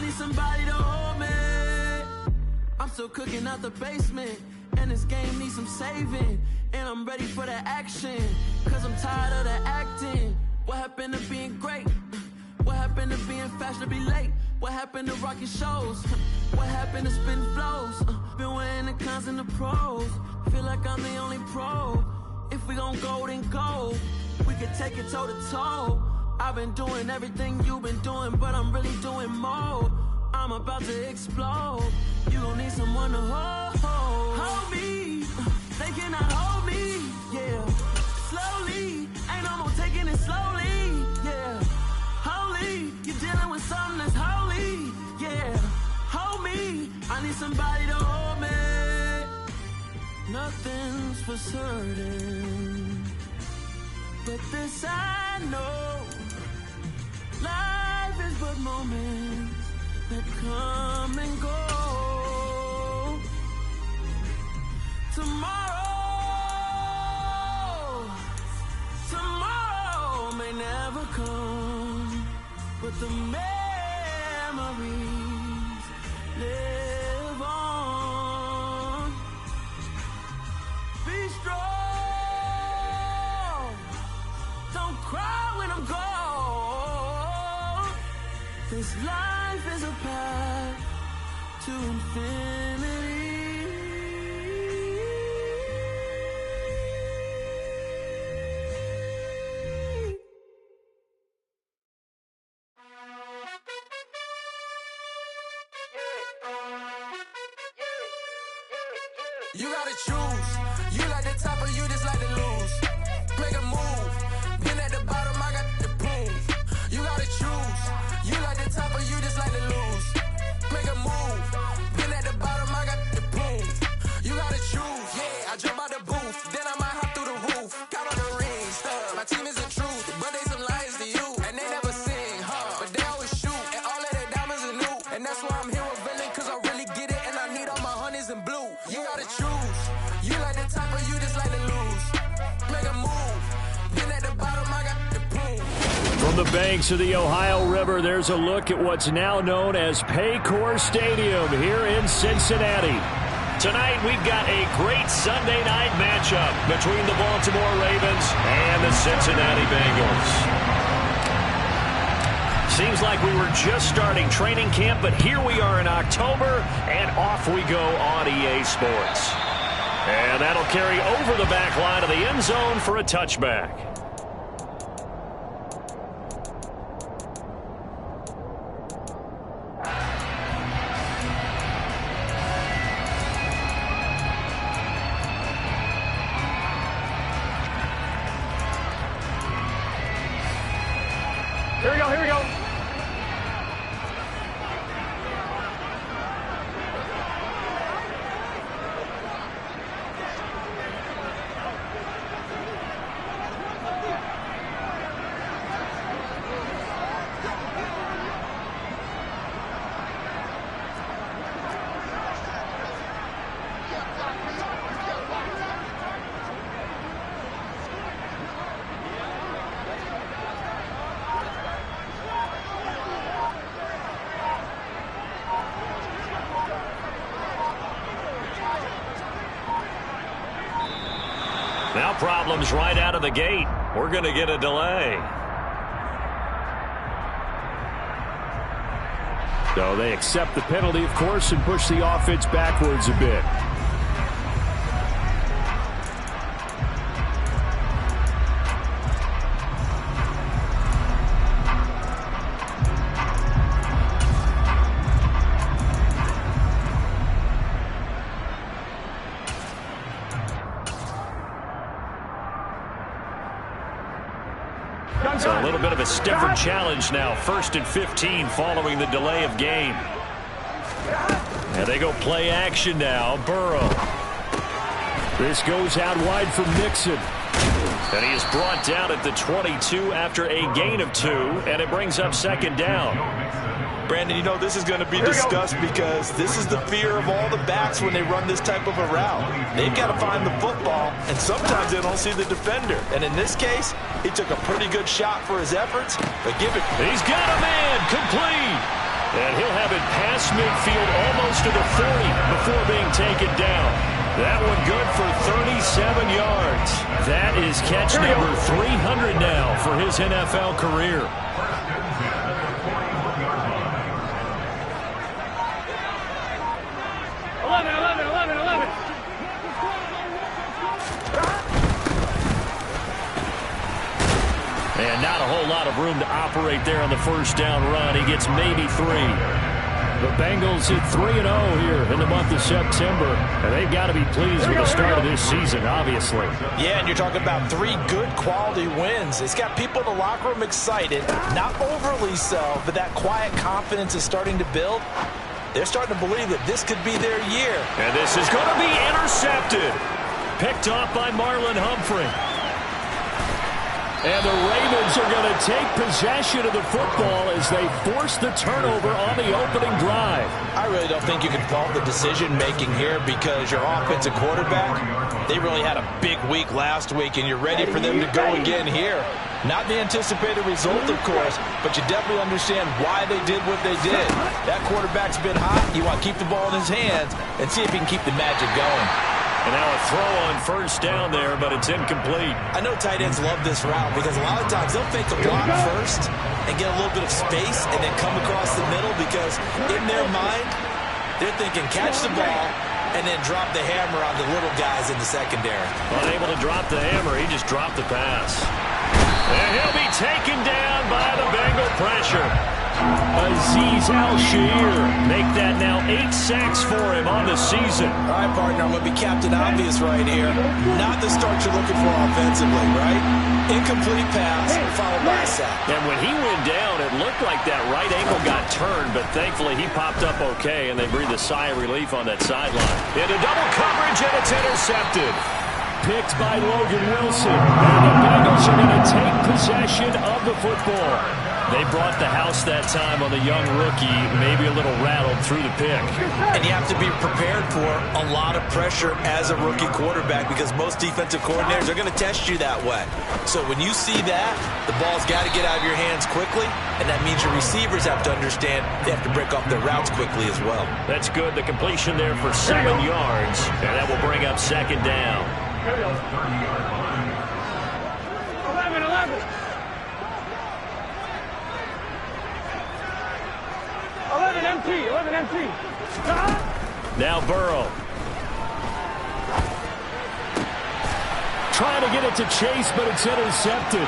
need somebody to hold me. I'm still cooking out the basement, and this game needs some saving. And I'm ready for the action, cause I'm tired of the acting. What happened to being great? What happened to being fashionably late? What happened to rocking shows? What happened to spitting flows? Been wearing the cons and the pros. Feel like I'm the only pro. If we gon' go, then go. We can take it toe to toe. I've been doing everything you've been doing, but I'm really doing more. I'm about to explode. You gon' need someone to hold me. They cannot hold me, yeah. Slowly, ain't no more taking it slowly, yeah. Holy, you're dealing with something that's holy, yeah. Hold me, I need somebody to hold me. Nothing's for certain, but this I know. Life is but moments that come and go. Tomorrow may never come, but the memories live on. Be strong, don't cry when I'm gone. This life is a path to infinity. You gotta choose. You like the top or you just like to lose. Make a move. Been at the bottom, I got the proof. You gotta choose. You like the top or you just like to lose. Make a move. Been at the bottom, I got the proof. You gotta choose. Yeah, I jump out the booth. Then I might hop through the roof. Count on the rings. My team is the truth. But they some liars to you. And they never sing, but they always shoot. And all of their diamonds are new. And that's why I'm here with Villain, cause I really get it. And I need all my honeys in blue. You gotta choose. You like the top or you just like to lose. Make a move. Been at the bottom, I got the proof. From the banks of the Ohio River, there's a look at what's now known as Paycor Stadium here in Cincinnati. Tonight, we've got a great Sunday night matchup between the Baltimore Ravens and the Cincinnati Bengals. Seems like we were just starting training camp, but here we are in October, and off we go on EA Sports. And that'll carry over the back line of the end zone for a touchback. Here we go, here we go. Now problems right out of the gate. We're going to get a delay. So they accept the penalty, of course, and push the offense backwards a bit. So a little bit of a stiffer challenge now. 1st and 15 following the delay of game. And they go play action now. Burrow. This goes out wide for Mixon. And he is brought down at the 22 after a gain of 2. And it brings up 2nd down. Brandon, you know this is going to be discussed because this is the fear of all the backs when they run this type of a route. They've got to find the football, and sometimes they don't see the defender. And in this case, he took a pretty good shot for his efforts, but give it. He's got a man complete. And he'll have it past midfield almost to the 40 before being taken down. That one good for 37 yards. That is catch number 300 now for his NFL career. And not a whole lot of room to operate there on the first down run. He gets maybe 3. The Bengals hit 3-0 here in the month of September. And they've got to be pleased with the start of this season, obviously. Yeah, and you're talking about 3 good quality wins. It's got people in the locker room excited. Not overly so, but that quiet confidence is starting to build. They're starting to believe that this could be their year. And this is going to be intercepted. Picked off by Marlon Humphrey. And the Ravens are going to take possession of the football as they force the turnover on the opening drive. I really don't think you can fault the decision-making here because your offensive quarterback, they really had a big week last week, and you're ready for them to go again here. Not the anticipated result, of course, but you definitely understand why they did what they did. That quarterback's been hot. You want to keep the ball in his hands and see if he can keep the magic going. And now a throw on first down there, but it's incomplete. I know tight ends love this route because a lot of times they'll fake a block first and get a little bit of space and then come across the middle because in their mind, they're thinking catch the ball and then drop the hammer on the little guys in the secondary. Unable to drop the hammer, he just dropped the pass. And he'll be taken down by the Bengal pressure. Azeez Al-Shaair make that now 8 sacks for him on the season. All right, partner, I'm going to be Captain Obvious right here. Not the start you're looking for offensively, right? Incomplete pass followed by a sack. And when he went down, it looked like that right ankle got turned, but thankfully he popped up okay, and they breathed a sigh of relief on that sideline. Into double coverage, and it's intercepted. Picked by Logan Wilson. And the Bengals are going to take possession of the football. They brought the house that time on the young rookie, maybe a little rattled through the pick. And you have to be prepared for a lot of pressure as a rookie quarterback because most defensive coordinators are going to test you that way. So when you see that, the ball's got to get out of your hands quickly, and that means your receivers have to understand they have to break off their routes quickly as well. That's good. The completion there for 7 yards, and that will bring up second down. 11 empty. Now Burrow. Trying to get it to Chase, but it's intercepted.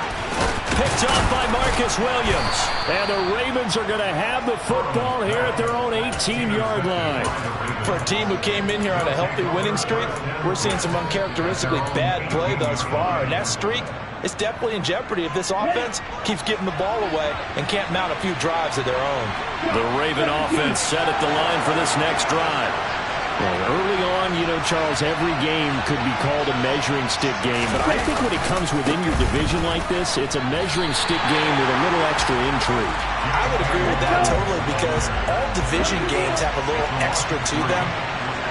Picked off by Marcus Williams. And the Ravens are going to have the football here at their own 18-yard line. For a team who came in here on a healthy winning streak, we're seeing some uncharacteristically bad play thus far. And that streak is definitely in jeopardy if this offense keeps giving the ball away and can't mount a few drives of their own. The Raven offense set at the line for this next drive. Well, early on, you know, Charles, every game could be called a measuring stick game. But I think when it comes within your division like this, it's a measuring stick game with a little extra intrigue. I would agree with that totally because all division games have a little extra to them.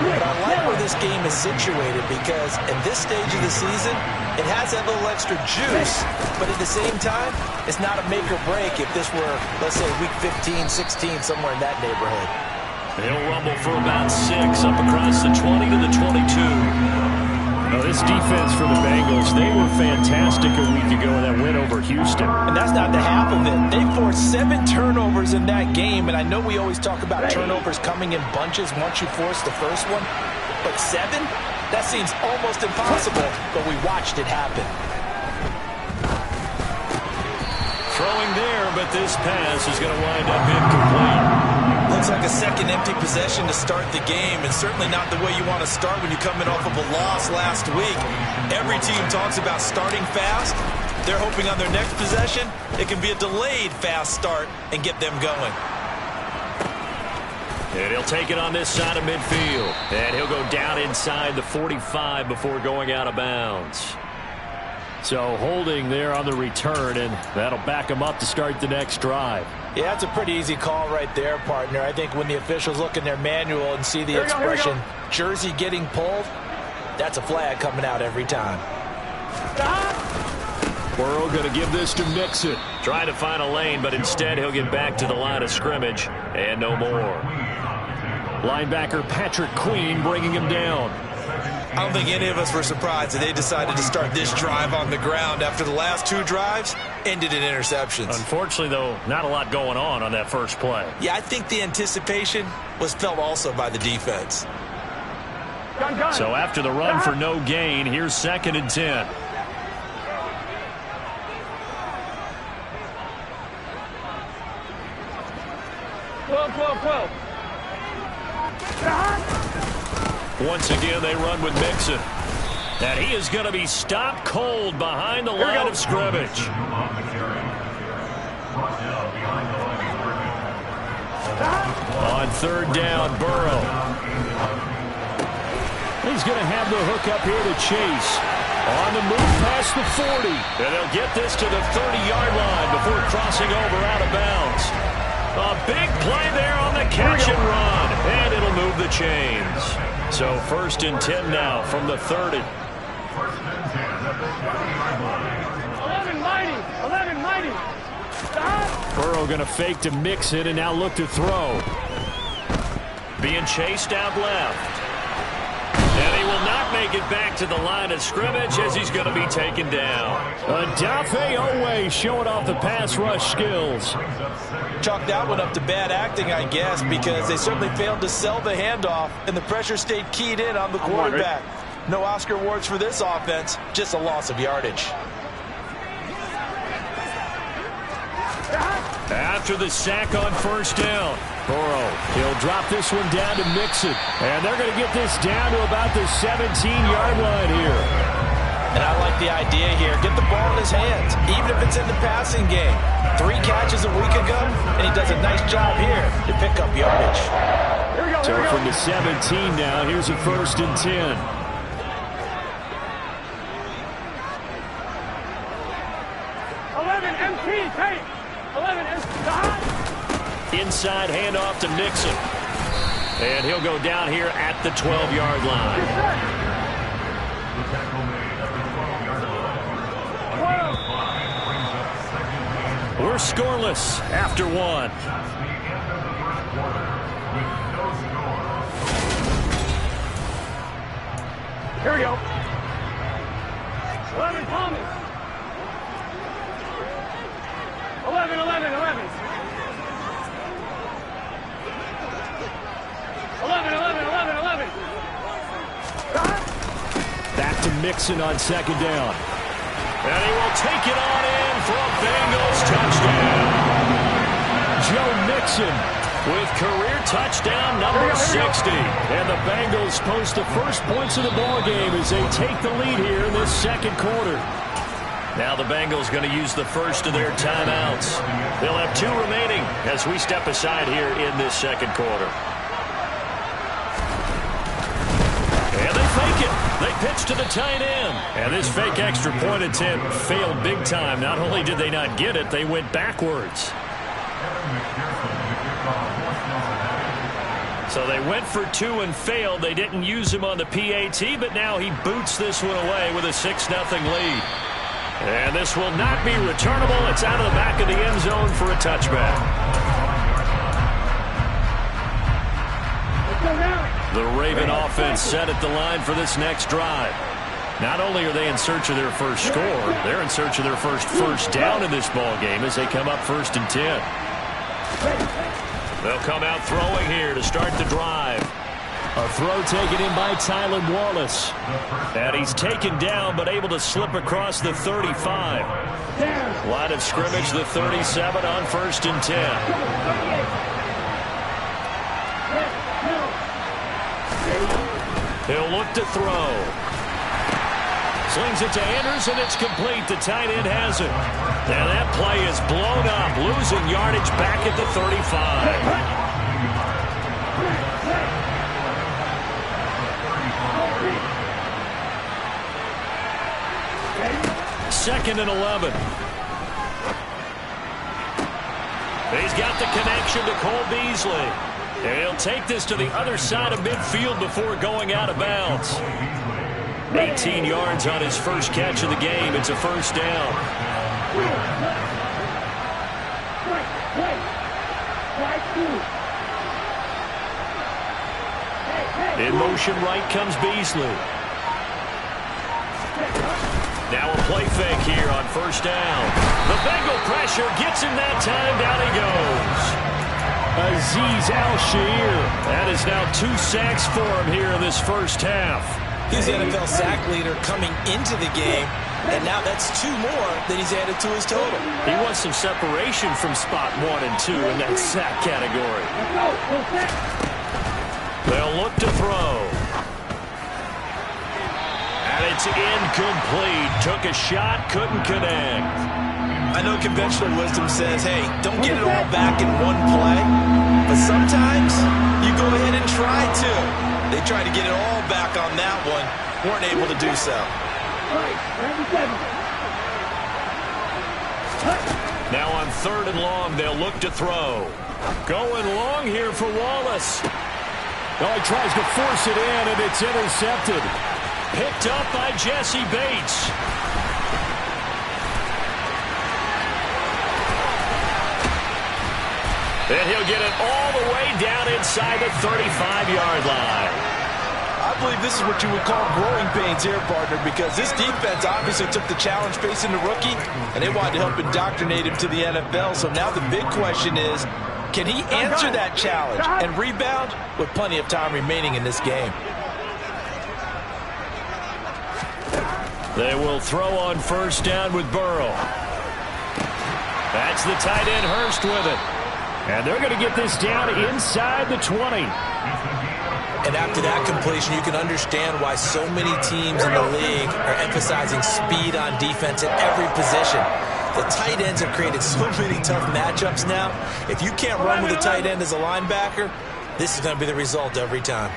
But I like where this game is situated because at this stage of the season, it has that little extra juice. But at the same time, it's not a make or break if this were, let's say, week 15, 16, somewhere in that neighborhood. He'll rumble for about 6 up across the 20 to the 22. Now, this defense for the Bengals, they were fantastic a week ago in that win over Houston. And that's not the half of it. They forced 7 turnovers in that game, and I know we always talk about turnovers coming in bunches once you force the first one, but 7? That seems almost impossible, but we watched it happen. Throwing there, but this pass is going to wind up incomplete. Looks like a second empty possession to start the game, and certainly not the way you want to start when you're coming off of a loss last week. Every team talks about starting fast. They're hoping on their next possession, it can be a delayed fast start and get them going. And he'll take it on this side of midfield. And he'll go down inside the 45 before going out of bounds. So holding there on the return, and that'll back him up to start the next drive. Yeah, that's a pretty easy call right there, partner. I think when the officials look in their manual and see the expression, jersey getting pulled, that's a flag coming out every time. Burrow going to give this to Mixon. Trying to find a lane, but instead he'll get back to the line of scrimmage and no more. Linebacker Patrick Queen bringing him down. I don't think any of us were surprised that they decided to start this drive on the ground after the last 2 drives ended in interceptions. Unfortunately, though, not a lot going on that first play. Yeah, I think the anticipation was felt also by the defense. So after the run for no gain, here's 2nd and 10. Once again, they run with Mixon. And he is going to be stopped cold behind the line of scrimmage. On 3rd down, Burrow. He's going to have the hook up here to Chase. On the move past the 40. And they'll get this to the 30-yard line before crossing over out of bounds. A big play there on the catch and run. And it'll move the chains. So 1st and 10 now from the 30. 11 mighty. Burrow going to fake to Mixon and now look to throw. Being chased out left. And he will not make it back to the line of scrimmage as he's going to be taken down. Odafe Oweh showing off the pass rush skills. Chalk that one up to bad acting, I guess, because they certainly failed to sell the handoff, and the pressure stayed keyed in on the quarterback. No Oscar awards for this offense, just a loss of yardage. After the sack on 1st down, Burrow, he'll drop this one down to Mixon. And they're going to get this down to about the 17-yard line here. And I like the idea here. Get the ball in his hands, even if it's in the passing game. 3 catches a week ago, and he does a nice job here to pick up yardage. So from the 17 now, here's a 1st and 10. Inside handoff to Mixon. And he'll go down here at the 12-yard line. We're scoreless after 1. Here we go. 11 Thomas. 11. 11. Back to Mixon on 2nd down. And he will take it on in for a Bengals touchdown. Joe Mixon with career touchdown number 60. And the Bengals post the first points of the ball game as they take the lead here in this 2nd quarter. Now the Bengals going to use the first of their timeouts. They'll have 2 remaining as we step aside here in this 2nd quarter. And they fake it. They pitch to the tight end. And this fake extra point attempt failed big time. Not only did they not get it, they went backwards. So they went for 2 and failed. They didn't use him on the PAT, but now he boots this one away with a 6-0 lead. And this will not be returnable. It's out of the back of the end zone for a touchback. The Raven offense set at the line for this next drive. Not only are they in search of their first score, they're in search of their first down in this ball game as they come up 1st and 10. They'll come out throwing here to start the drive. A throw taken in by Tylan Wallace. And he's taken down but able to slip across the 35. Line of scrimmage, the 37 on 1st and 10. He'll look to throw. Slings it to Andrews, and it's complete. The tight end has it. And that play is blown up, losing yardage back at the 35. 2nd and 11. He's got the connection to Cole Beasley. And he'll take this to the other side of midfield before going out of bounds. 18 yards on his first catch of the game. It's a 1st down. In motion right comes Beasley. Now a play fake here on first down. The Bengal pressure gets him that time. Down he goes. Azeez Al-Shaair. That is now 2 sacks for him here in this first half. He's the NFL sack leader coming into the game, and now that's 2 more that he's added to his total. He wants some separation from spot 1 and 2 in that sack category. They'll look to throw. And it's incomplete. Took a shot, couldn't connect. I know conventional wisdom says, hey, don't get it all back in one play. But sometimes you go ahead and try to. They tried to get it all back on that one. Weren't able to do so. Now on 3rd and long, they'll look to throw. Going long here for Wallace. Oh, he tries to force it in, and it's intercepted. Picked up by Jesse Bates. And he'll get it all the way down inside the 35-yard line. I believe this is what you would call growing pains here, partner, because this defense obviously took the challenge facing the rookie, and they wanted to help indoctrinate him to the NFL. So now the big question is, can he answer that challenge and rebound with plenty of time remaining in this game? They will throw on first down with Burrow. That's the tight end Hurst with it. And they're going to get this down inside the 20. And after that completion, you can understand why so many teams in the league are emphasizing speed on defense at every position. The tight ends have created so many tough matchups now. If you can't run with a tight end as a linebacker, this is going to be the result every time.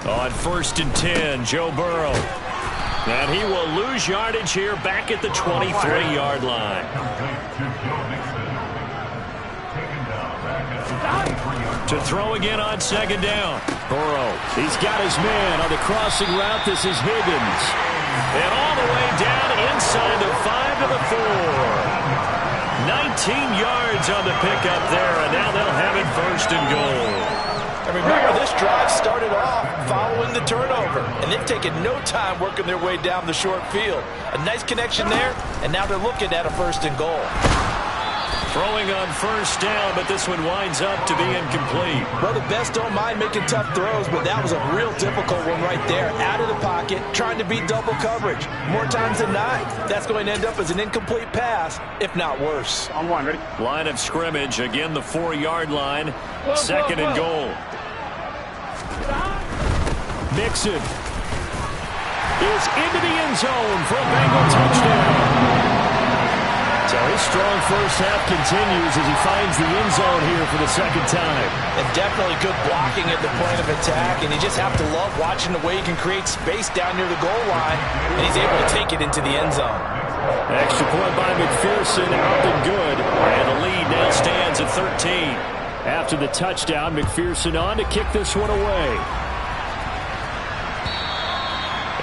On 1st and 10, Joe Burrow. And he will lose yardage here back at the 23-yard line. To throw again on 2nd down. Burrow, he's got his man on the crossing route. This is Higgins. And all the way down inside the 5 to the 4. 19 yards on the pickup there, and now they'll have it 1st and goal. And remember, this drive started off following the turnover, and they've taken no time working their way down the short field. A nice connection there, and now they're looking at a 1st and goal. Throwing on first down, but this one winds up to be incomplete. Well, the best don't mind making tough throws, but that was a real difficult one right there. Out of the pocket, trying to beat double coverage. More times than not, that's going to end up as an incomplete pass, if not worse. On 1, ready? Line of scrimmage, again the 4-yard line. 2nd and goal. Mixon is into the end zone for a Bengal touchdown. So his strong first half continues as he finds the end zone here for the 2nd time. And definitely good blocking at the point of attack, and you just have to love watching the way he can create space down near the goal line, and he's able to take it into the end zone. Extra point by McPherson, up and good, and the lead now stands at 13. After the touchdown, McPherson on to kick this one away.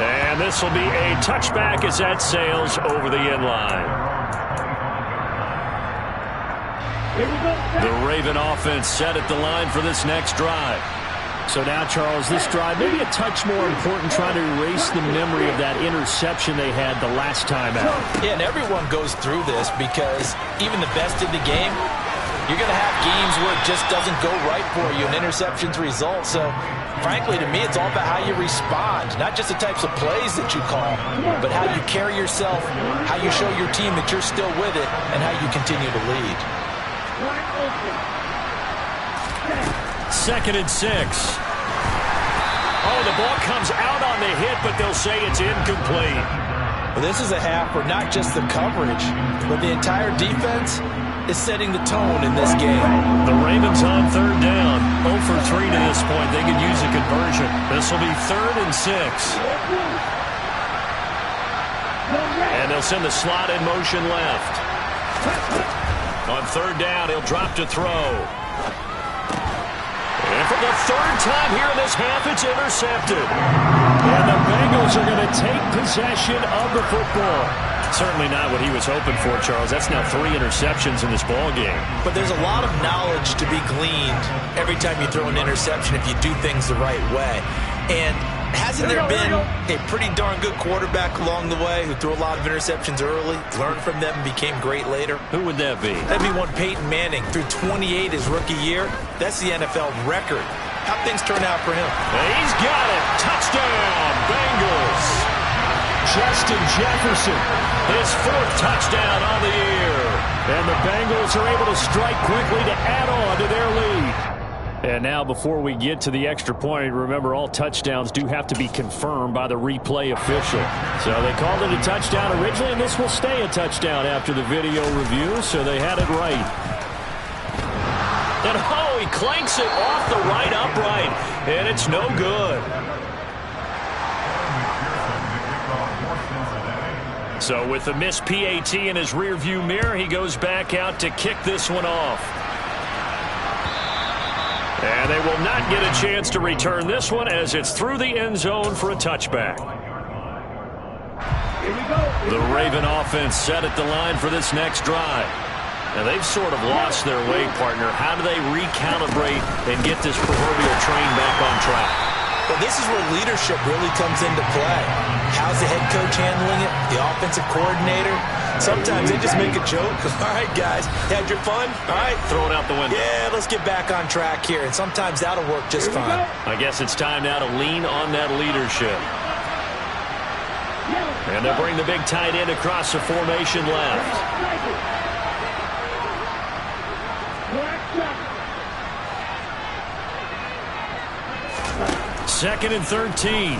And this will be a touchback as that sails over the end line. The Raven offense set at the line for this next drive. So now, Charles, this drive may be a touch more important, trying to erase the memory of that interception they had the last time out. Yeah, and everyone goes through this because even the best in the game, you're going to have games where it just doesn't go right for you, and interceptions result. So, frankly, to me, it's all about how you respond, not just the types of plays that you call, but how you carry yourself, how you show your team that you're still with it, and how you continue to lead. 2nd and 6. Oh, the ball comes out on the hit, but they'll say it's incomplete. Well, this is a half where not just the coverage, but the entire defense is setting the tone in this game. The Ravens on 3rd down. 0 for 3 to this point. They could use a conversion. This will be 3rd and 6. And they'll send the slot in motion left. On 3rd down, he'll drop to throw. And for the third time here in this half, it's intercepted. And the Bengals are going to take possession of the football. Certainly not what he was hoping for, Charles. That's now 3 interceptions in this ball game. But there's a lot of knowledge to be gleaned every time you throw an interception if you do things the right way. And hasn't there been a pretty darn good quarterback along the way who threw a lot of interceptions early, learned from them, and became great later? Who would that be? That'd be one Peyton Manning. Threw 28 his rookie year. That's the NFL record. How'd things turn out for him? And he's got it. Touchdown, Bengals. Justin Jefferson, his 4th touchdown on the year. And the Bengals are able to strike quickly to add on to their lead. And now before we get to the extra point, remember all touchdowns do have to be confirmed by the replay official. So they called it a touchdown originally, and this will stay a touchdown after the video review, so they had it right. And oh, he clanks it off the right upright, and it's no good. So with the missed PAT in his rearview mirror, he goes back out to kick this one off. And they will not get a chance to return this one as it's through the end zone for a touchback. The Raven offense set at the line for this next drive. Now they've sort of lost their way, partner. How do they recalibrate and get this proverbial train back on track? Well, this is where leadership really comes into play. How's the head coach handling it? The offensive coordinator? Sometimes they just make a joke. All right, guys, had your fun? All right. Throw it out the window. Yeah, let's get back on track here. And sometimes that'll work just fine. I guess it's time now to lean on that leadership. And they'll bring the big tight end across the formation left. 2nd and 13.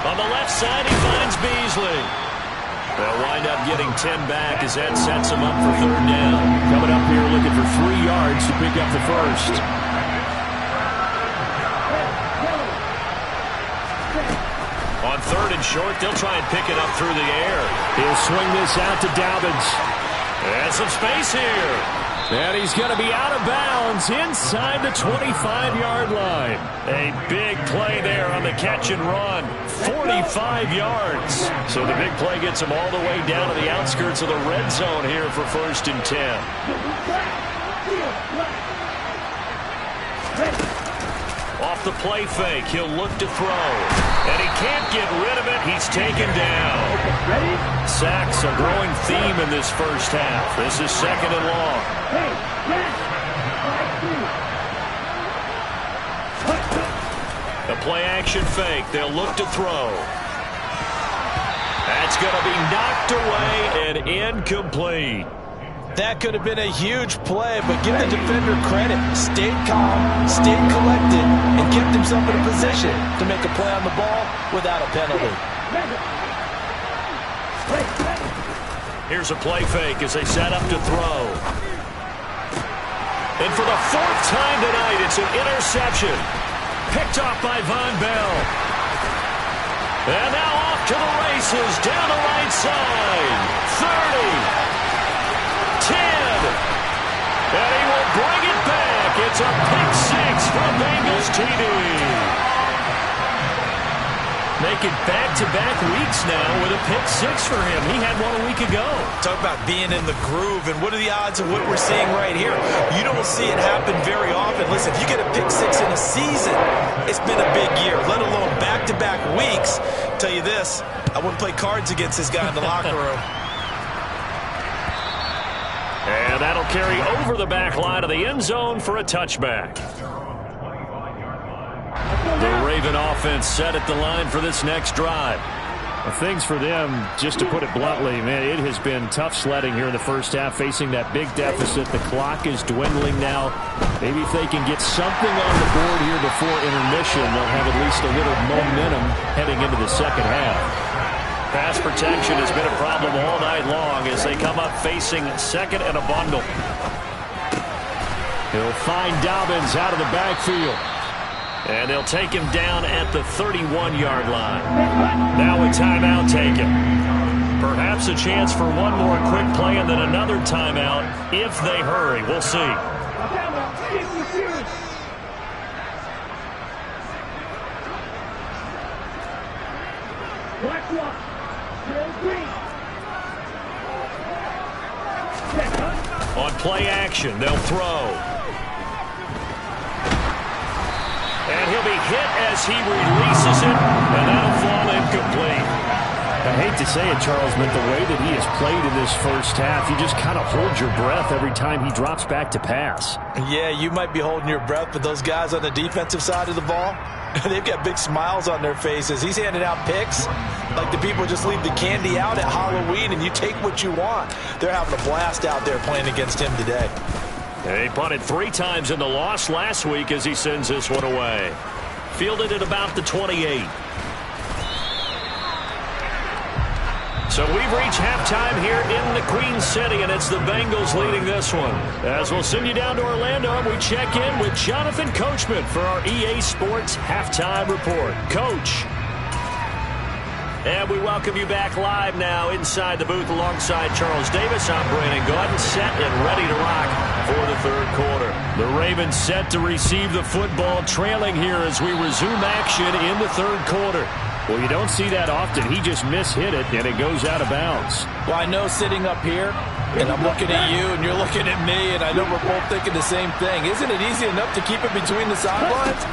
On the left side, he finds Beasley. They'll wind up getting 10 back as that sets him up for 3rd down. Coming up here looking for 3 yards to pick up the first. On 3rd and short, they'll try and pick it up through the air. He'll swing this out to Dobbins. And some space here. And he's going to be out of bounds inside the 25-yard line. A big play there on the catch and run. 45 yards. So the big play gets him all the way down to the outskirts of the red zone here for 1st and 10. Off the play fake, he'll look to throw. And he can't get rid of it. He's taken down. Sacks a growing theme in this first half. This is 2nd and long. The play action fake. They'll look to throw. That's going to be knocked away and incomplete. That could have been a huge play, but give the defender credit. Stayed calm, stayed collected, and kept himself in a position to make a play on the ball without a penalty. Here's a play fake as they set up to throw. And for the 4th time tonight, it's an interception. Picked off by Von Bell. And now off to the races down the right side. 30. 10. And he will bring it back. It's a pick 6 from Bengals TD. Making back-to-back weeks now with a pick 6 for him. He had one a week ago. Talk about being in the groove, and what are the odds of what we're seeing right here? You don't see it happen very often. Listen, if you get a pick 6 in a season, it's been a big year, let alone back-to-back weeks. I'll tell you this, I wouldn't play cards against this guy in the locker room. And that'll carry over the back line of the end zone for a touchback. The Raven offense set at the line for this next drive. Things for them, just to put it bluntly, man, it has been tough sledding here in the first half, facing that big deficit. The clock is dwindling now. Maybe if they can get something on the board here before intermission, they'll have at least a little momentum heading into the second half. Pass protection has been a problem all night long as they come up facing 2nd and a bundle. He'll find Dobbins out of the backfield. And they'll take him down at the 31-yard line. Now a timeout taken. Perhaps a chance for one more quick play and then another timeout if they hurry. We'll see. Black one. Green. On play action, they'll throw. And he'll be hit as he releases it, and that'll fall incomplete. I hate to say it, Charles, but the way that he has played in this first half, you just kind of hold your breath every time he drops back to pass. Yeah, you might be holding your breath, but those guys on the defensive side of the ball, they've got big smiles on their faces. He's handing out picks like the people just leave the candy out at Halloween and you take what you want. They're having a blast out there playing against him today. They punted 3 times in the loss last week as he sends this one away. Fielded at about the 28. So we've reached halftime here in the Queen City, and it's the Bengals leading this one. As we'll send you down to Orlando, and we check in with Jonathan Coachman for our EA Sports Halftime Report. Coach. And we welcome you back live now inside the booth alongside Charles Davis. I'm Brandon Gaudin, set and ready to rock for the third quarter. The Ravens set to receive the football, trailing here as we resume action in the third quarter. Well, you don't see that often. He just mishit it, and it goes out of bounds. Well, I know sitting up here, and I'm looking at you, and you're looking at me, and I know we're both thinking the same thing. Isn't it easy enough to keep it between the sidelines?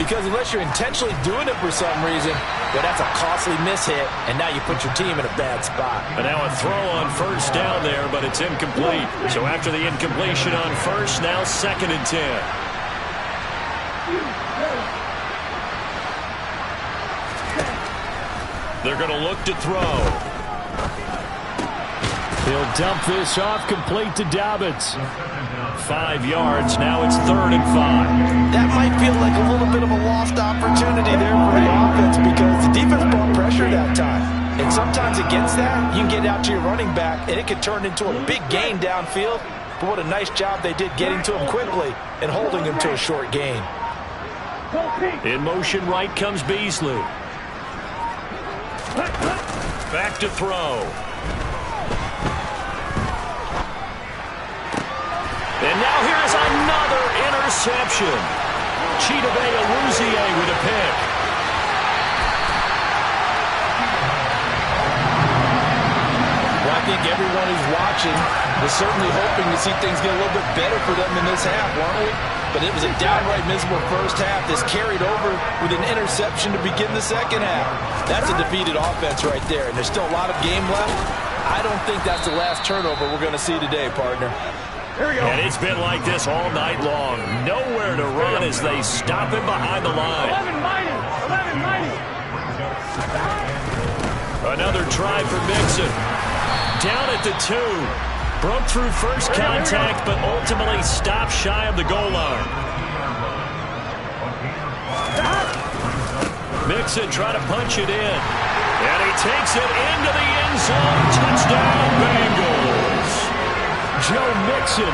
Because unless you're intentionally doing it for some reason, well, that's a costly mishit, and now you put your team in a bad spot. And now a throw on first down there, but it's incomplete. So after the incompletion on first, now 2nd and 10. They're going to look to throw. He'll dump this off, complete to Dobbins. 5 yards. Now it's 3rd and 5. That might feel like a little bit of a lost opportunity there for the offense because the defense brought pressure that time. And sometimes against that, you can get out to your running back, and it can turn into a big gain downfield. But what a nice job they did getting to him quickly and holding him to a short gain. In motion right comes Beasley. Back to throw. And now here is another interception. Chidobe Awuzie with a pick. Well, I think everyone who's watching was certainly hoping to see things get a little bit better for them in this half, weren't we? But it was a downright miserable first half. This carried over with an interception to begin the second half. That's a defeated offense right there, and there's still a lot of game left. I don't think that's the last turnover we're going to see today, partner. Here we go. And it's been like this all night long. Nowhere to run as they stop him behind the line. 11 minus. Another try for Mixon. Down at the 2. Broke through first contact, but ultimately stopped shy of the goal line. Mixon trying to punch it in. And he takes it into the end zone. Touchdown, Bengals. Joe Mixon,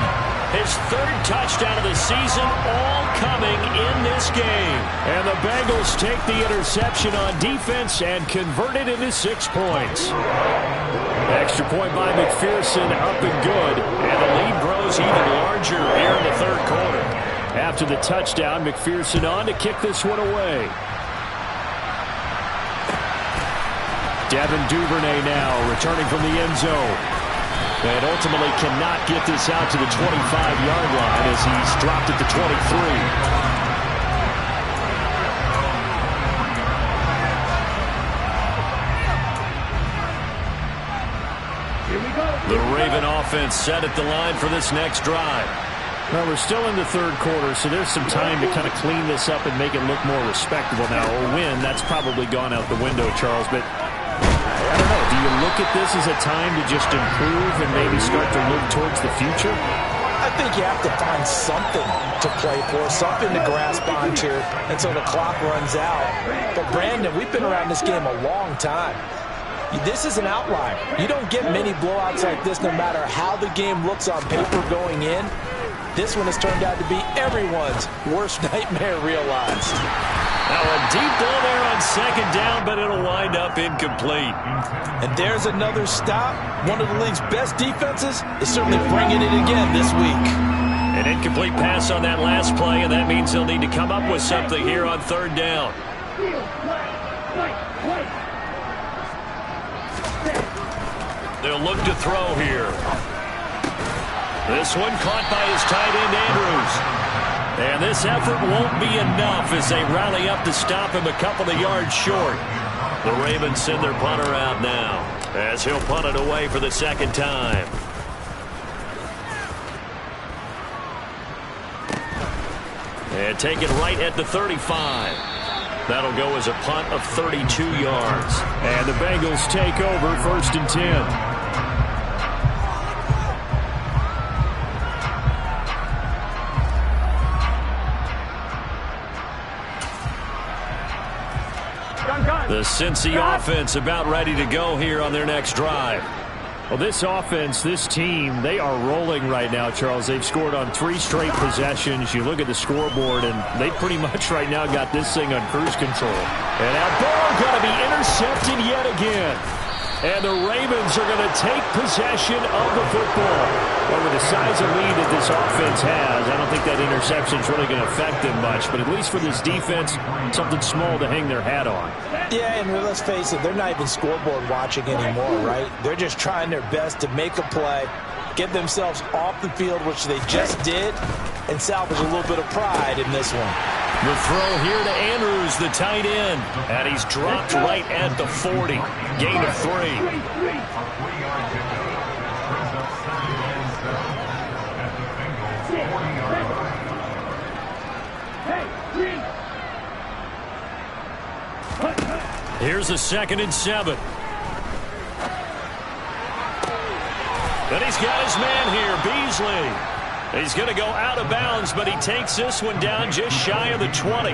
his 3rd touchdown of the season, all coming in this game. And the Bengals take the interception on defense and convert it into 6 points. Extra point by McPherson, up and good. And the lead grows even larger here in the third quarter. After the touchdown, McPherson on to kick this one away. Devin Duvernay now returning from the end zone. And ultimately cannot get this out to the 25-yard line as he's dropped at the 23. The Raven offense set at the line for this next drive. Well, we're still in the third quarter, so there's some time to kind of clean this up and make it look more respectable. Now, a win, that's probably gone out the window, Charles, but I don't know. Do you look at this as a time to just improve and maybe start to look towards the future? I think you have to find something to play for, something to grasp onto until the clock runs out. But, Brandon, we've been around this game a long time. This is an outlier. You don't get many blowouts like this no matter how the game looks on paper going in. This one has turned out to be everyone's worst nightmare realized. Now a deep ball there on 2nd down, but it'll wind up incomplete. And there's another stop. One of the league's best defenses is certainly bringing it again this week. An incomplete pass on that last play, and that means they'll need to come up with something here on 3rd down. They'll look to throw here. This one caught by his tight end, Andrews. And this effort won't be enough as they rally up to stop him a couple of yards short. The Ravens send their punter out now as he'll punt it away for the second time. And take it right at the 35. That'll go as a punt of 32 yards. And the Bengals take over 1st and 10. The Cincy offense about ready to go here on their next drive. Well, this offense, this team, they are rolling right now, Charles. They've scored on 3 straight possessions. You look at the scoreboard, and they pretty much right now got this thing on cruise control. And now Burrow going to be intercepted yet again. And the Ravens are going to take possession of the football. Well, with the size of lead that this offense has, I don't think that interception is really going to affect them much. But at least for this defense, something small to hang their hat on. Yeah, and let's face it, they're not even scoreboard watching anymore, right? They're just trying their best to make a play, get themselves off the field, which they just did, and salvage a little bit of pride in this one. The throw here to Andrews, the tight end. And he's dropped right at the 40. Gain of 3. Here's a 2nd and 7. Then he's got his man here, Beasley. He's going to go out of bounds, but he takes this one down just shy of the 20.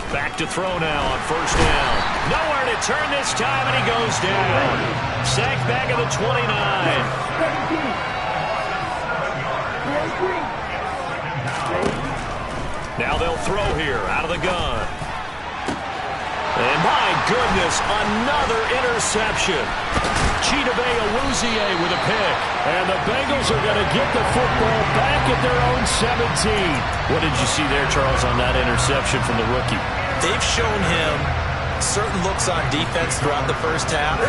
Back to throw now on 1st down. Nowhere to turn this time, and he goes down. Sacked back at the 29. Now they'll throw here out of the gun. And my goodness, another interception. Chidobe Awuzie with a pick. And the Bengals are going to get the football back at their own 17. What did you see there, Charles, on that interception from the rookie? They've shown him certain looks on defense throughout the first half.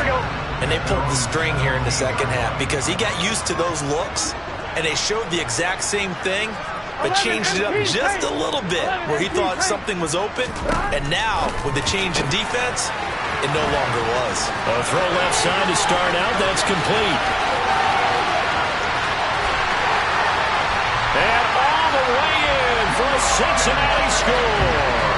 And they pulled the string here in the second half because he got used to those looks, and they showed the exact same thing, but changed it up just a little bit where he thought something was open, and now with the change in defense, it no longer was. A throw left side to start out. That's complete. And all the way in for a Cincinnati score.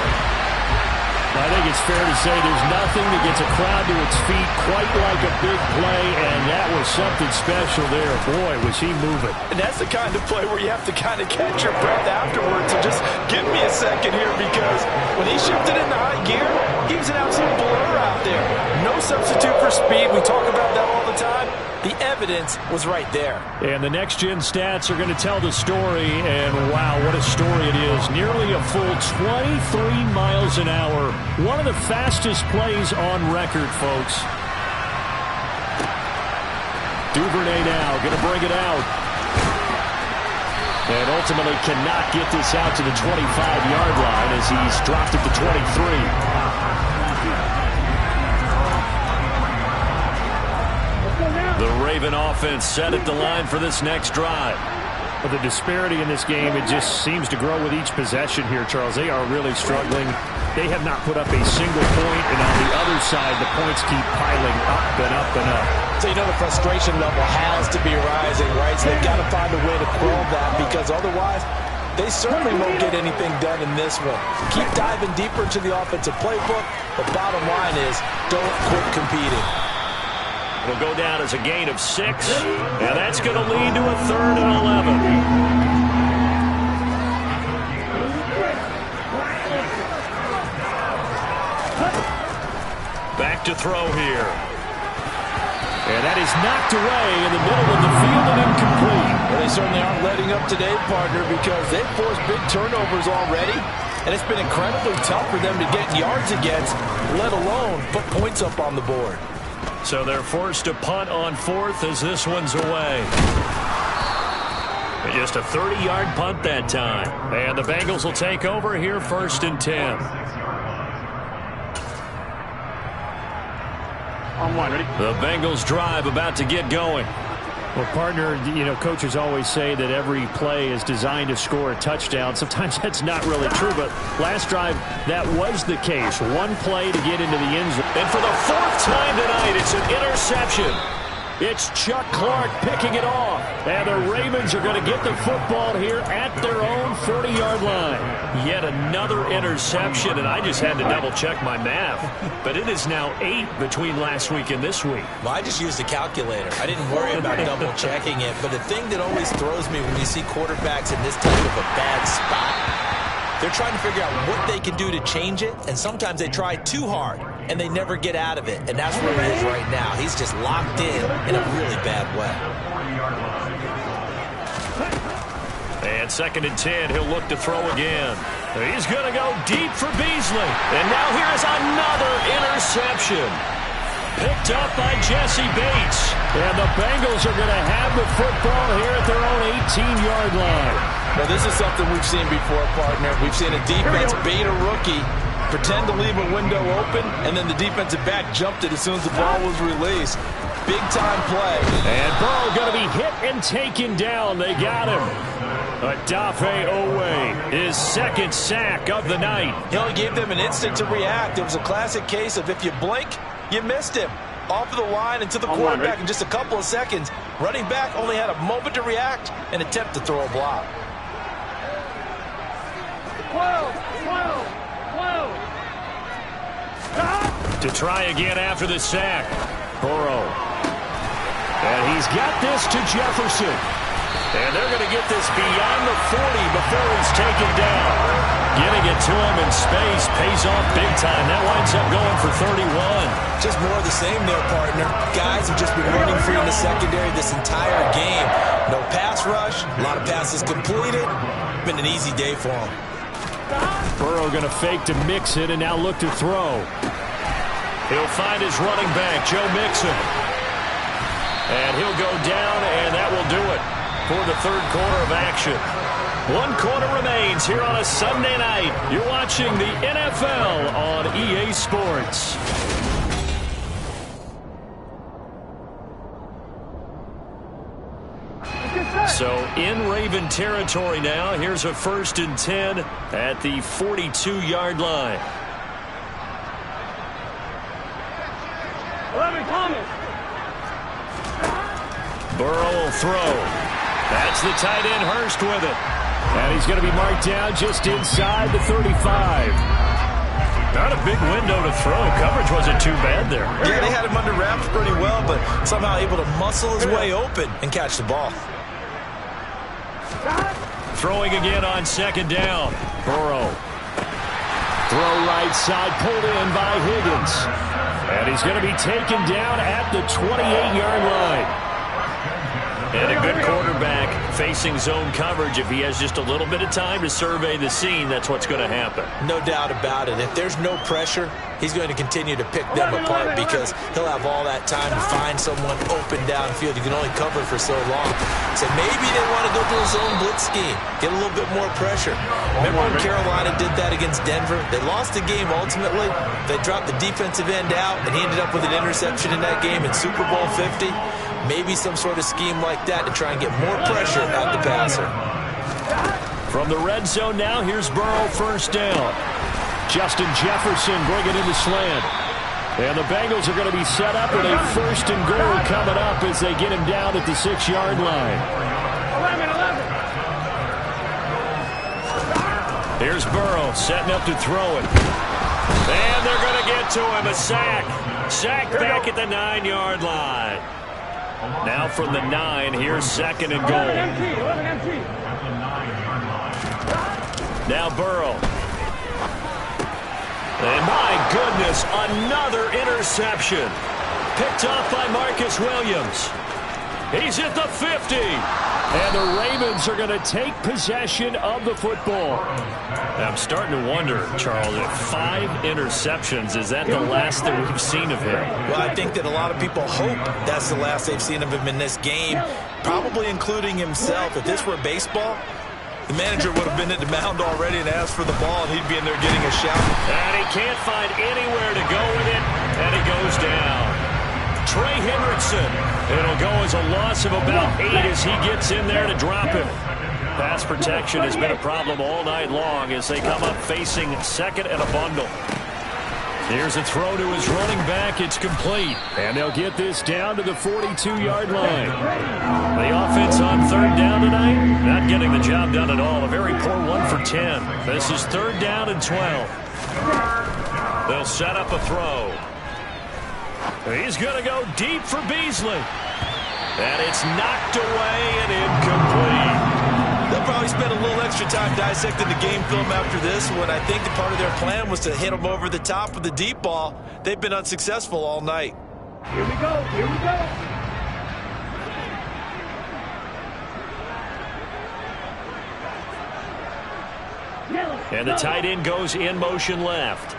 I think it's fair to say there's nothing that gets a crowd to its feet quite like a big play, and that was something special there. Boy, was he moving. And that's the kind of play where you have to kind of catch your breath afterwards and just give me a second here, because when he shifted into high gear, he was an absolute blur out there. No substitute for speed. We talk about that all the time. The evidence was right there. And the next-gen stats are going to tell the story, and wow, what a story it is. Nearly a full 23 miles an hour. One of the fastest plays on record, folks. Duvernay now going to bring it out. And ultimately cannot get this out to the 25-yard line as he's dropped it to 23. The Raven offense set at the line for this next drive. But the disparity in this game, it just seems to grow with each possession here, Charles. They are really struggling. They have not put up a single point, and on the other side, the points keep piling up and up and up. So you know the frustration level has to be rising, right? So they've got to find a way to quell that, because otherwise they certainly won't get anything done in this one. Keep diving deeper into the offensive playbook, but bottom line is don't quit competing. It'll go down as a gain of 6, and that's going to lead to a 3rd and 11. Back to throw here. And that is knocked away in the middle of the field and incomplete. Well, they certainly aren't letting up today, partner, because they've forced big turnovers already, and it's been incredibly tough for them to get yards against, let alone put points up on the board. So they're forced to punt on 4th as this one's away. Just a 30-yard punt that time. And the Bengals will take over here 1st and 10. On one, ready? The Bengals drive about to get going. Well, partner, coaches always say that every play is designed to score a touchdown. Sometimes that's not really true, but last drive, that was the case. One play to get into the end zone. And for the fourth time tonight, it's an interception. It's Chuck Clark picking it off. And the Ravens are going to get the football here at their own 40-yard line. Yet another interception, and I just had to double-check my math. But it is now 8 between last week and this week. Well, I just used a calculator. I didn't worry about double-checking it. But the thing that always throws me when you see quarterbacks in this type of a bad spot, they're trying to figure out what they can do to change it, and sometimes they try too hard, and they never get out of it. And that's where he is right now. He's just locked in a really bad way. And 2nd and 10, he'll look to throw again. He's going to go deep for Beasley. And now here is another interception. Picked up by Jesse Bates. And the Bengals are going to have the football here at their own 18-yard line. Well, this is something we've seen before, partner. We've seen a defense bait a rookie, pretend to leave a window open, and then the defensive back jumped it as soon as the ball was released. Big-time play. And Burrow going to be hit and taken down. They got him. Odafe Oweh, his 2nd sack of the night. He only gave them an instant to react. It was a classic case of if you blink, you missed him. Off of the line and to the quarterback in just a couple of seconds. Running back only had a moment to react and attempt to throw a block. 12. To try again after the sack. Burrow. And he's got this to Jefferson. And they're going to get this beyond the 40 before he's taken down. Getting it to him in space pays off big time. That winds up going for 31. Just more of the same there, partner. Guys have just been running free in the secondary this entire game. No pass rush, a lot of passes completed. Been an easy day for him. Burrow going to fake to Mixon and now look to throw. He'll find his running back, Joe Mixon. And he'll go down, and that will do it for the 3rd quarter of action. 1 quarter remains here on a Sunday night. You're watching the NFL on EA Sports. So in Raven territory now. Here's a 1st and 10 at the 42-yard line. 11, Thomas. Burrow will throw. That's the tight end, Hurst, with it. And he's going to be marked down just inside the 35. Not a big window to throw. Coverage wasn't too bad there. Yeah, they had him under wraps pretty well, but somehow able to muscle his way open and catch the ball. Throwing again on 2nd down. Burrow. Throw right side, pulled in by Higgins. And he's going to be taken down at the 28-yard line. And a good quarterback facing zone coverage. If he has just a little bit of time to survey the scene, that's what's going to happen. No doubt about it. If there's no pressure, he's going to continue to pick them apart because he'll have all that time to find someone open downfield. You can only cover for so long. So maybe they want to go to a zone blitz scheme, get a little bit more pressure. Remember when Carolina did that against Denver? They lost the game ultimately. They dropped the defensive end out, and he ended up with an interception in that game in Super Bowl 50. Maybe some sort of scheme like that to try and get more pressure out the passer. From the red zone now, here's Burrow, 1st down. Justin Jefferson bringing in the slant. And the Bengals are going to be set up with a 1st and goal coming up as they get him down at the 6-yard line. 11. Here's Burrow setting up to throw it. And they're going to get to him, a sack. Sack back at the 9-yard line. Now from the 9, here's 2nd and goal. 11 empty. Now Burrow. And my goodness, another interception. Picked off by Marcus Williams. He's at the 50. And the Ravens are going to take possession of the football. I'm starting to wonder, Charles, if 5 interceptions, is that the last that we've seen of him? Well, I think that a lot of people hope that's the last they've seen of him in this game, probably including himself. If this were baseball, the manager would have been at the mound already and asked for the ball, and he'd be in there getting a shout. And he can't find anywhere to go with it, and he goes down. Trey Hendrickson. It'll go as a loss of about 8 as he gets in there to drop him. Pass protection has been a problem all night long as they come up facing second and a bundle. Here's a throw to his running back. It's complete. And they'll get this down to the 42-yard line. The offense on third down tonight, not getting the job done at all. A very poor 1 for 10. This is third down and 12. They'll set up a throw. He's going to go deep for Beasley. And it's knocked away and incomplete. They'll probably spend a little extra time dissecting the game film after this one. I think part of their plan was to hit them over the top with the deep ball. They've been unsuccessful all night. Here we go. Here we go. And the tight end goes in motion left.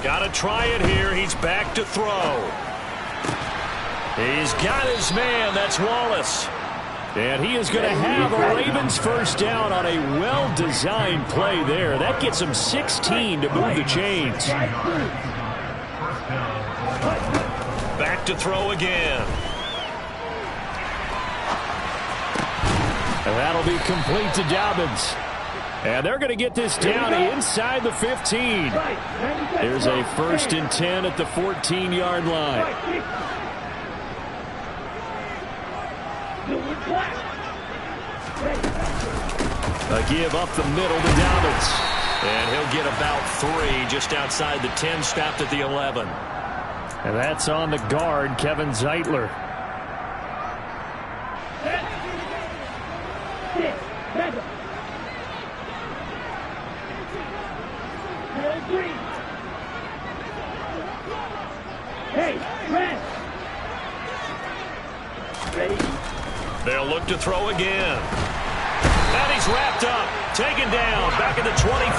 Got to try it here. He's back to throw. He's got his man. That's Wallace. And he is going to have a Ravens first down on a well-designed play there. That gets him 16 to move the chains. Back to throw again. And that'll be complete to Dobbins. And they're going to get this down inside the 15. There's a 1st and 10 at the 14-yard line. A give up the middle to Dobbins. And he'll get about 3 just outside the 10, stopped at the 11. And that's on the guard, Kevin Zeitler. They'll look to throw again. And he's wrapped up, taken down, back at the 25.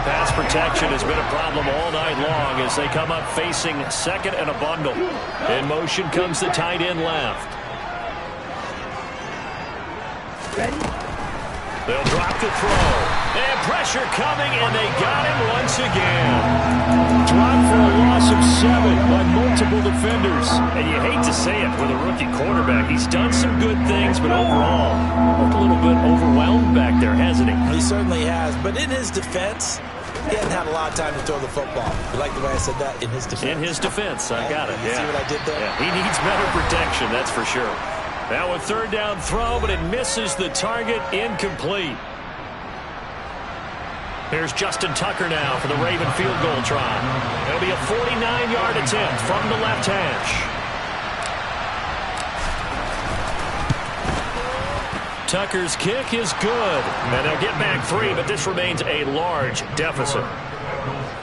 Pass protection has been a problem all night long as they come up facing second and a bundle. In motion comes the tight end left. They'll drop the throw. And pressure coming, and they got him once again. Dropped for a loss of 7 by multiple defenders. And you hate to say it with a rookie quarterback. He's done some good things, but overall, looked a little bit overwhelmed back there, hasn't he? He certainly has, but in his defense, he hasn't had a lot of time to throw the football. You like the way I said that? In his defense. In his defense, I got it. You see what I did there? Yeah, he needs better protection, that's for sure. Now a third down throw, but it misses the target, incomplete. Here's Justin Tucker now for the Raven field goal try. It'll be a 49-yard attempt from the left hash. Tucker's kick is good. And they'll get back 3, but this remains a large deficit.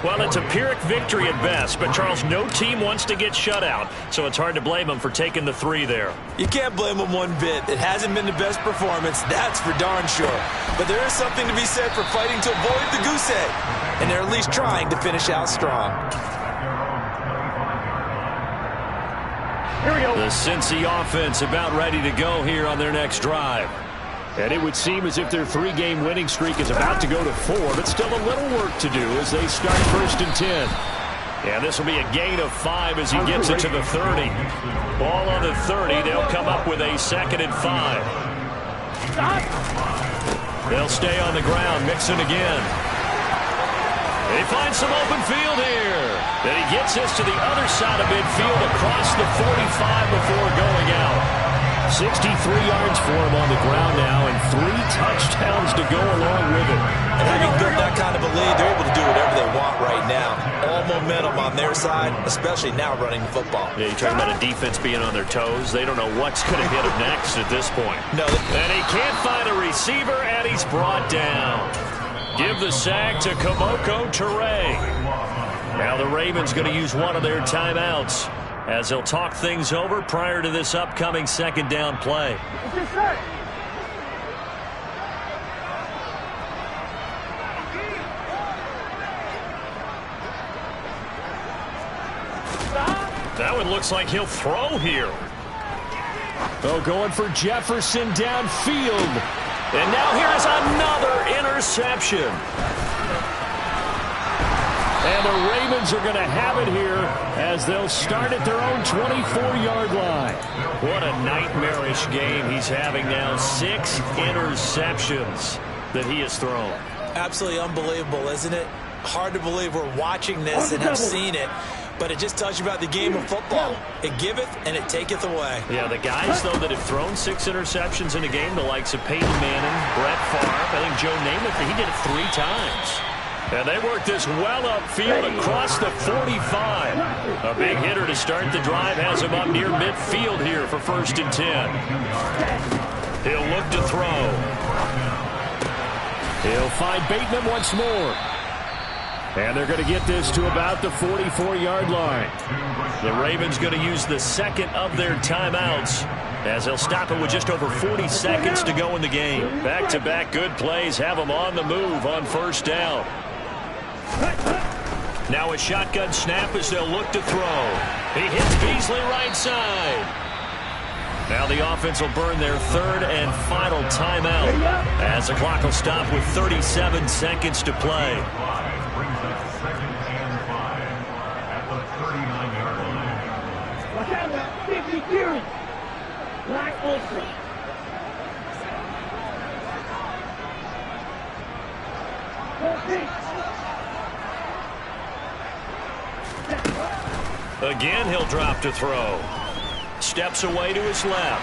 Well, it's a Pyrrhic victory at best, but Charles, no team wants to get shut out, so it's hard to blame them for taking the 3 there. You can't blame them one bit. It hasn't been the best performance, that's for darn sure. But there is something to be said for fighting to avoid the goose egg, and they're at least trying to finish out strong. Here we go. The Cincy offense about ready to go here on their next drive. And it would seem as if their 3-game winning streak is about to go to 4, but still a little work to do as they start 1st and 10. And this will be a gain of 5 as he gets it to the 30. Ball on the 30. They'll come up with a 2nd and 5. They'll stay on the ground. Mixon again. They find some open field here. Then he gets this to the other side of midfield across the 45 before going out. 63 yards for him on the ground now and 3 touchdowns to go along with it. And having built that kind of a lead, they're able to do whatever they want right now. All momentum on their side, especially now running the football. Yeah, you're talking about a defense being on their toes. They don't know what's going to hit them next at this point. No. And he can't find a receiver, and he's brought down. Give the sack to Kemoko Turay. Now the Ravens going to use one of their timeouts as they'll talk things over prior to this upcoming 2nd down play. That one looks like he'll throw here. Oh, going for Jefferson downfield. And now here's another interception. And the Ravens are going to have it here as they'll start at their own 24-yard line. What a nightmarish game he's having now. 6 interceptions that he has thrown. Absolutely unbelievable, isn't it? Hard to believe we're watching this and have seen it. But it just tells you about the game of football. It giveth and it taketh away. Yeah, the guys, though, that have thrown 6 interceptions in a game, the likes of Peyton Manning, Brett Favre, I think Joe Namath, he did it 3 times. And they work this well upfield across the 45. A big hitter to start the drive has him up near midfield here for 1st and 10. He'll look to throw. He'll find Bateman once more. And they're going to get this to about the 44-yard line. The Ravens going to use the second of their timeouts as they'll stop it with just over 40 seconds to go in the game. Back-to-back good plays have them on the move on 1st down. Now a shotgun snap as they'll look to throw. He hits Beasley right side. Now the offense will burn their 3rd and final timeout as the clock will stop with 37 seconds to play. Again, he'll drop to throw. Steps away to his left.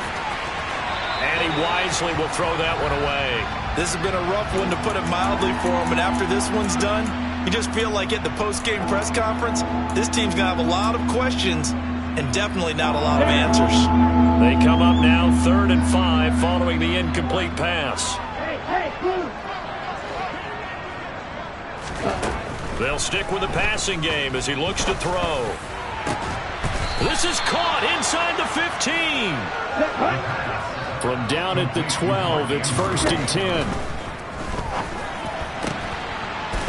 And he wisely will throw that one away. This has been a rough one, to put it mildly, for him. And after this one's done, you just feel like at the post-game press conference, this team's going to have a lot of questions and definitely not a lot of answers. They come up now 3rd and 5 following the incomplete pass. They'll stick with the passing game as he looks to throw. This is caught inside the 15. From down at the 12, it's 1st and 10.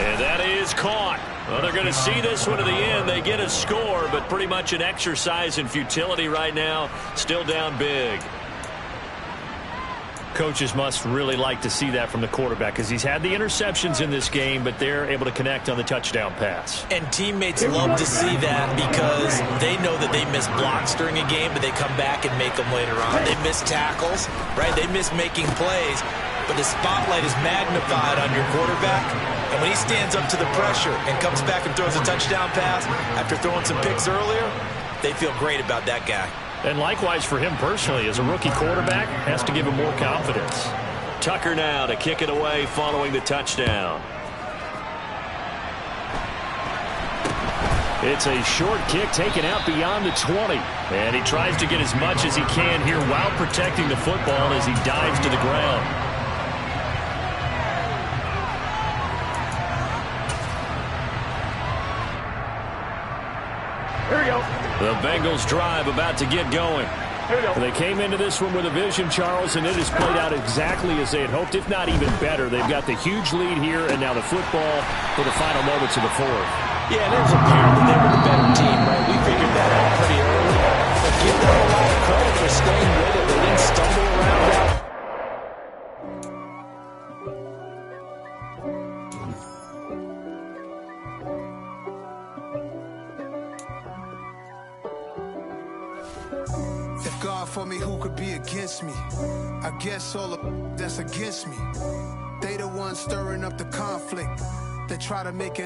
And that is caught. Well, they're going to see this one to the end. They get a score, but pretty much an exercise in futility right now. Still down big. Coaches must really like to see that from the quarterback because he's had the interceptions in this game, but they're able to connect on the touchdown pass. And teammates love to see that because they know that they miss blocks during a game, but they come back and make them later on. They miss tackles, right? They miss making plays, but the spotlight is magnified on your quarterback. And when he stands up to the pressure and comes back and throws a touchdown pass after throwing some picks earlier, they feel great about that guy. And likewise for him personally, as a rookie quarterback, has to give him more confidence. Tucker now to kick it away following the touchdown. It's a short kick taken out beyond the 20. And he tries to get as much as he can here while protecting the football as he dives to the ground. Here we go. The Bengals drive about to get going. They came into this one with a vision, Charles, and it has played out exactly as they had hoped, if not even better. They've got the huge lead here, and now the football for the final moments of the 4th. Yeah, and it was apparent that they were the better team, right? We figured that out pretty early. But give them a lot of credit for staying with it. They didn't stumble around out. For me, who could be against me? I guess all of that's against me. They the ones stirring up the conflict. They try to make it